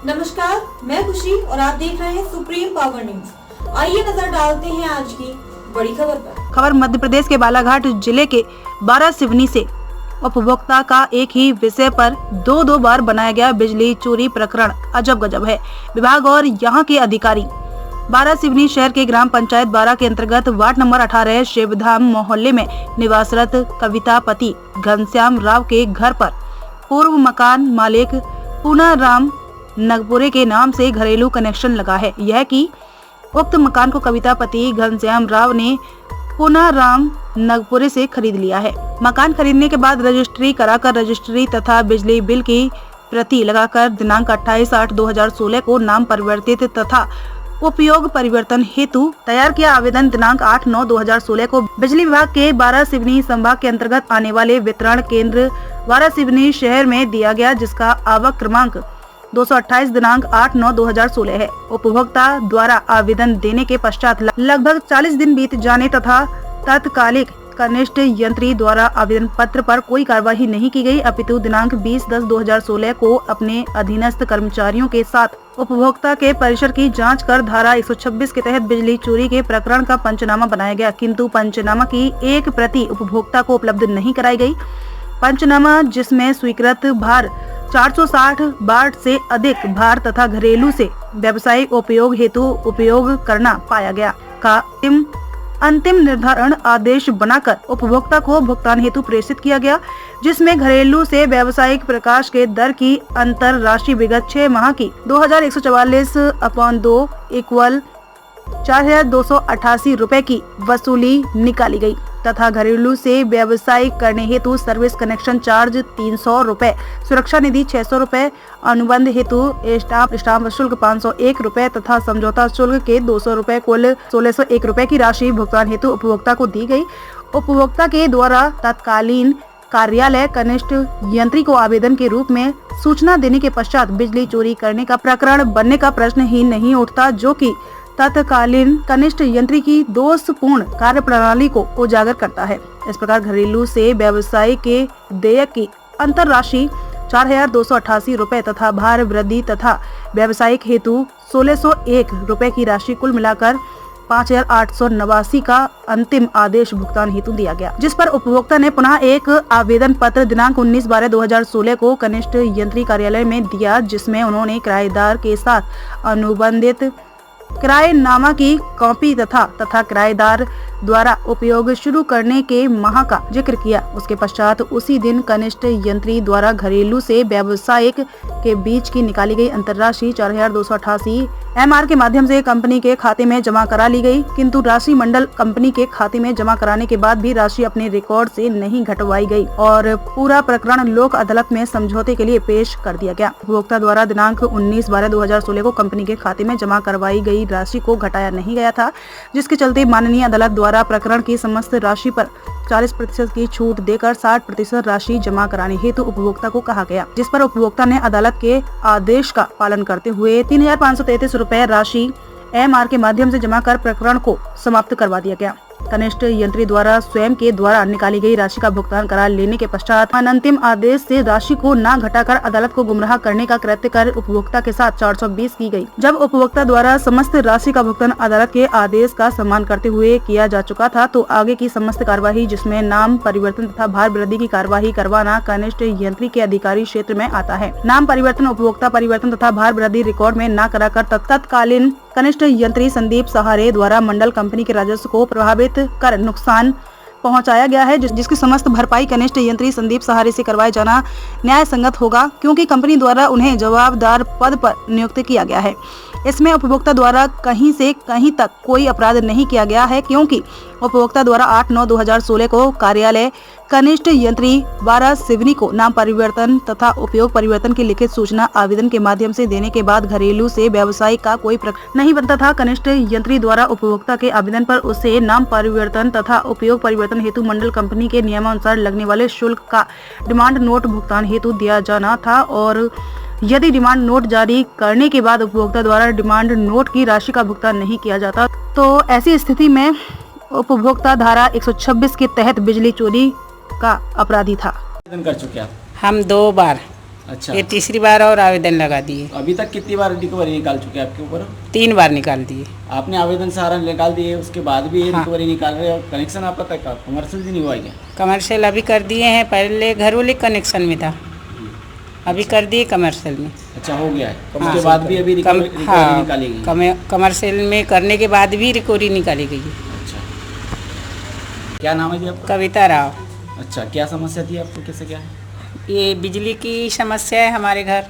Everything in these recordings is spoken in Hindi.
नमस्कार, मैं खुशी और आप देख रहे हैं सुप्रीम पावर न्यूज। आइए नजर डालते हैं आज की बड़ी खबर पर। खबर मध्य प्रदेश के बालाघाट जिले के 12 सिवनी से उपभोक्ता का एक ही विषय पर दो बार बनाया गया बिजली चोरी प्रकरण अजब गजब है। विभाग और यहाँ के अधिकारी 12 सिवनी शहर के ग्राम पंचायत 12 के अंतर्गत वार्ड नंबर 18 शिवधाम मोहल्ले में निवासरत कविता पति घनश्याम राव के घर पर पूर्व मकान मालिक पूनाराम नगपुरे के नाम से घरेलू कनेक्शन लगा है। यह कि उक्त मकान को कविता पति घनश्याम राव ने पूनाराम नगपुरे से खरीद लिया है। मकान खरीदने के बाद रजिस्ट्री कराकर रजिस्ट्री तथा बिजली बिल की प्रति लगाकर दिनांक 28/8/2016 को नाम परिवर्तित तथा उपयोग परिवर्तन हेतु तैयार किया आवेदन दिनांक 8/9/2016 को बिजली विभाग के 12 सिवनी संभाग के अंतर्गत आने वाले वितरण केंद्र 12 सिवनी शहर में दिया गया, जिसका आवक क्रमांक 228 दिनांक 8/9/2016 है। उपभोक्ता द्वारा आवेदन देने के पश्चात लगभग 40 दिन बीत जाने तथा तत्कालिक कनिष्ठ यंत्री द्वारा आवेदन पत्र पर कोई कार्यवाही नहीं की गई, अपितु दिनांक 20/10/2016 को अपने अधीनस्थ कर्मचारियों के साथ उपभोक्ता के परिसर की जांच कर धारा 126 के तहत बिजली चोरी के प्रकरण का पंचनामा बनाया गया, किंतु पंचनामा की एक प्रति उपभोक्ता को उपलब्ध नहीं कराई गई। पंचनामा जिसमें स्वीकृत भार 460 वाट से अधिक भार तथा घरेलू से व्यावसायिक उपयोग हेतु उपयोग करना पाया गया का अंतिम निर्धारण आदेश बनाकर उपभोक्ता को भुगतान हेतु प्रेषित किया गया, जिसमें घरेलू से व्यावसायिक प्रकाश के दर की अंतर राशि विगत 6 माह की 2144/2 इक्वल 4288 रुपए की वसूली निकाली गई तथा घरेलू से व्यवसायिक करने हेतु सर्विस कनेक्शन चार्ज 300 रुपए, सुरक्षा निधि 600 रुपए, अनुबंध हेतु स्टाम्प शुल्क 501 रुपए तथा समझौता शुल्क के 200 रुपए कुल 1601 रुपए की राशि भुगतान हेतु उपभोक्ता को दी गई। उपभोक्ता के द्वारा तत्कालीन कार्यालय कनिष्ठ यंत्री को आवेदन के रूप में सूचना देने के पश्चात बिजली चोरी करने का प्रकरण बनने का प्रश्न ही नहीं उठता, जो कि तत्कालीन कनिष्ठ यंत्री की दोषपूर्ण कार्य प्रणाली को उजागर करता है। इस प्रकार घरेलू से व्यवसाय के देयक की अंतर राशि 4288 रुपए तथा भार वृद्धि तथा व्यवसायिक हेतु 1601 रुपए की राशि कुल मिलाकर 5889 का अंतिम आदेश भुगतान हेतु दिया गया, जिस पर उपभोक्ता ने पुनः एक आवेदन पत्र दिनांक 19/12/2016 को कनिष्ठ यंत्री कार्यालय में दिया, जिसमें उन्होंने किराएदार के साथ अनुबंधित किराएनामा की कॉपी तथा किराएदार द्वारा उपयोग शुरू करने के माह का जिक्र किया। उसके पश्चात उसी दिन कनिष्ठ यंत्री द्वारा घरेलू से व्यावसायिक के बीच की निकाली गई अंतरराशि 4288 MR के माध्यम से कंपनी के खाते में जमा करा ली गई, किंतु राशि मंडल कंपनी के खाते में जमा कराने के बाद भी राशि अपने रिकॉर्ड से नहीं घटवाई गई और पूरा प्रकरण लोक अदालत में समझौते के लिए पेश कर दिया गया। उपभोक्ता द्वारा दिनांक 19/12/2016 को कंपनी के खाते में जमा करवाई गई राशि को घटाया नहीं गया था, जिसके चलते माननीय अदालत द्वारा प्रकरण की समस्त राशि पर 40% की छूट देकर 60% राशि जमा कराने हेतु उपभोक्ता को कहा गया, जिस पर उपभोक्ता ने अदालत के आदेश का पालन करते हुए 3533 रुपए राशि MR के माध्यम से जमा कर प्रकरण को समाप्त करवा दिया गया। कनिष्ठ यंत्री द्वारा स्वयं के द्वारा निकाली गई राशि का भुगतान करा लेने के पश्चात अंतिम आदेश से राशि को न घटाकर अदालत को गुमराह करने का कृत्य कर उपभोक्ता के साथ 420 की गई। जब उपभोक्ता द्वारा समस्त राशि का भुगतान अदालत के आदेश का सम्मान करते हुए किया जा चुका था, तो आगे की समस्त कार्यवाही जिसमें नाम परिवर्तन तथा भार वृद्धि की कार्यवाही करवाना कनिष्ठ यंत्री के अधिकारी क्षेत्र में आता है। नाम परिवर्तन, उपभोक्ता परिवर्तन तथा भार वृद्धि रिकॉर्ड में न कराकर तत्कालीन कनिष्ठ यंत्री संदीप सहारे द्वारा मंडल कंपनी के राजस्व को प्रभावित कर नुकसान पहुंचाया गया है, जिसकी समस्त भरपाई कनिष्ठ यंत्री संदीप सहारे से करवाए जाना न्याय संगत होगा, क्योंकि कंपनी द्वारा उन्हें जवाबदार पद पर नियुक्त किया गया है। इसमें उपभोक्ता द्वारा कहीं से कहीं तक कोई अपराध नहीं किया गया है, क्योंकि उपभोक्ता द्वारा 8/9/2016 को कार्यालय कनिष्ठ यंत्री 12 सिवनी को नाम परिवर्तन तथा उपयोग परिवर्तन की लिखित सूचना आवेदन के माध्यम से देने के बाद घरेलू से व्यवसायिक का कोई प्रकरण नहीं बनता था। कनिष्ठ यंत्री द्वारा उपभोक्ता के आवेदन पर उसे नाम परिवर्तन तथा उपयोग परिवर्तन हेतु मंडल कंपनी के नियमानुसार लगने वाले शुल्क का डिमांड नोट भुगतान हेतु दिया जाना था, और यदि डिमांड नोट जारी करने के बाद उपभोक्ता द्वारा डिमांड नोट की राशि का भुगतान नहीं किया जाता, तो ऐसी स्थिति में उपभोक्ता धारा 126 के तहत बिजली चोरी का अपराधी था। कर चुके आप? हम 2 बार अच्छा। ये तीसरी बार और आवेदन लगा दिए। अभी तक कितनी बार रिकवरी निकाल चुके हैं आपके ऊपर? 3 बार निकाल दिए। आपने आवेदन सारा निकाल दिए, उसके बाद भी ये हाँ। रिकवरी निकाल रहे हैं और कनेक्शन आपका तक कमर्शियल भी नहीं हुआ है क्या? कमर्शियल अभी कर दिए हैं, पहले घरेलू कनेक्शन में था, अभी कर दिए कमर्शियल में। अच्छा, हो गया है। हाँ। उसके बाद भी अभी रिकवरी निकाली गई? कमर्शियल में करने के बाद भी रिकवरी निकाली गई है। अच्छा, क्या नाम है जी आपका? कविता राव। अच्छा, क्या समस्या थी आपको, कैसे क्या है? ये बिजली की समस्या है हमारे घर।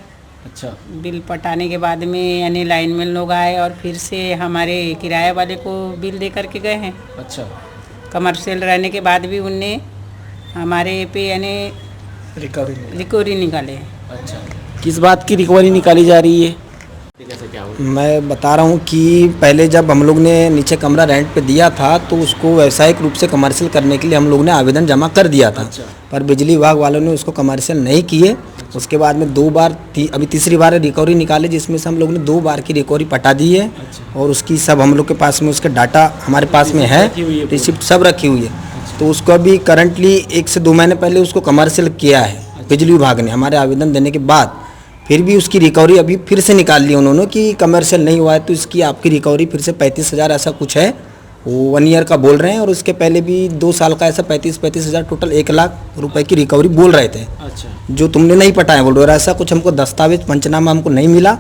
अच्छा, बिल पटाने के बाद में यानी लाइनमैन लोग आए और फिर से हमारे किराए वाले को बिल दे करके गए हैं। अच्छा, कमर्शियल रहने के बाद भी उनने हमारे पे यानी रिकवरी निकाले हैं। अच्छा, किस बात की रिकवरी निकाली जा रही है? कैसे क्या हुआ? मैं बता रहा हूँ कि पहले जब हम लोग ने नीचे कमरा रेंट पे दिया था तो उसको व्यावसायिक रूप से कमर्शियल करने के लिए हम लोग ने आवेदन जमा कर दिया था। अच्छा। पर बिजली विभाग वालों ने उसको कमर्शियल नहीं किए। उसके बाद में 2 बार अभी तीसरी बार रिकवरी निकाले, जिसमें से हम लोग ने 2 बार की रिकवरी पटा दी है। अच्छा। और उसकी सब हम लोग के पास में उसके डाटा हमारे पास में है, रखी हुई है, रिसिप्ट सब रखी हुई है। तो उसको अभी करंटली 1 से 2 महीने पहले उसको कमर्शियल किया है बिजली विभाग ने। हमारे आवेदन देने के बाद फिर भी उसकी रिकवरी अभी फिर से निकाल ली उन्होंने कि कमर्शियल नहीं हुआ है, तो इसकी आपकी रिकवरी फिर से 35,000 ऐसा कुछ है, वो 1 ईयर का बोल रहे हैं। और उसके पहले भी 2 साल का ऐसा 35,000 टोटल 1 लाख रुपए की रिकवरी बोल रहे थे। अच्छा, जो तुमने नहीं पटाया बोल रहे हो, ऐसा कुछ हमको दस्तावेज पंचनामा हमको नहीं मिला।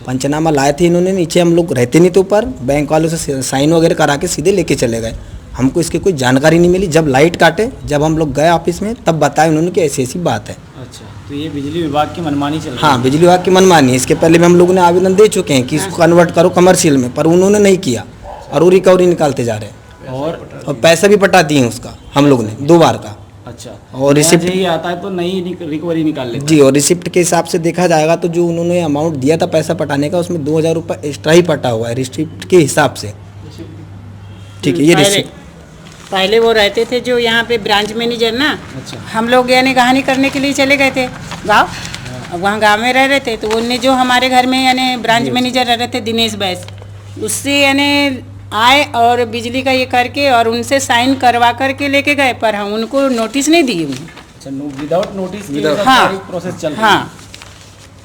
पंचनामा लाए थे इन्होंने, नीचे हम लोग रहते नहीं थे ऊपर, बैंक वालों से साइन वगैरह करा के सीधे लेके चले गए। हमको इसकी कोई जानकारी नहीं मिली। जब लाइट काटे, जब हम लोग गए ऑफिस में, तब बताया उन्होंने कि ऐसी ऐसी बात है। अच्छा, तो ये बिजली विभाग की मनमानी चल रही है? हाँ, बिजली विभाग की मनमानी है। इसके पहले भी हम लोगों ने आवेदन दे चुके हैं कि इसको कन्वर्ट करो कमर्शियल में, पर उन्होंने नहीं किया और वो रिकवरी निकालते जा रहे हैं। और पैसा भी पटा दिए उसका हम लोग ने 2 बार का। अच्छा, और रिसिप्ट ही आता है तो नई रिकवरी निकाल लेते जी, और रिसिप्ट के हिसाब से देखा जाएगा तो जो उन्होंने अमाउंट दिया था पैसा पटाने का, उसमें 2,000 रुपये एक्स्ट्रा ही पटा हुआ है रिसिप्ट के हिसाब से। ठीक है, ये रिसिप्ट पहले वो रहते थे जो यहाँ पे ब्रांच मैनेजर ना। अच्छा। हम लोग यानी कहानी करने के लिए चले गए थे गाँव। अब वहाँ गाँव में रह रहे थे तो उनने जो हमारे घर में यानी ब्रांच मैनेजर रह रहे थे दिनेश बैस, उससे यानी आए और बिजली का ये करके और उनसे साइन करवा करके लेके गए, पर हम उनको नोटिस नहीं दी उन्हें। अच्छा, विदाउट नोटिस की हाँ, प्रोसेस चल रही है? हाँ,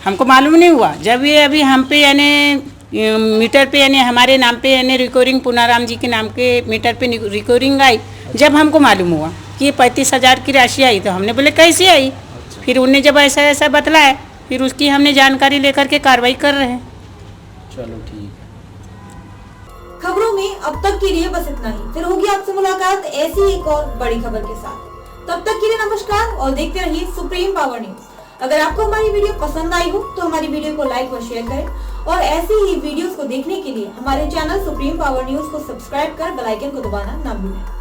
हमको मालूम नहीं हुआ। जब ये अभी हम पे यानी मीटर पे यानी हमारे नाम पे यानी रिकवरिंग पुनाराम जी के नाम के मीटर पे रिकवरिंग आई, जब हमको मालूम हुआ कि ये 35,000 की राशि आई, तो हमने बोले कैसे आई। फिर उन्हें जब ऐसा ऐसा बतलाया, फिर उसकी हमने जानकारी लेकर के कार्रवाई कर रहे हैं। चलो ठीक है। खबरों में अब तक के लिए बस इतना ही। फिर होगी आपसे मुलाकात ऐसी एक और बड़ी खबर के साथ। तब तक के लिए नमस्कार और देखते रहिए सुप्रीम पावर न्यूज। अगर आपको हमारी वीडियो पसंद आई हो तो हमारी वीडियो को लाइक व शेयर करें और ऐसी ही वीडियोस को देखने के लिए हमारे चैनल सुप्रीम पावर न्यूज को सब्सक्राइब कर बेल आइकन को दबाना ना भूलें।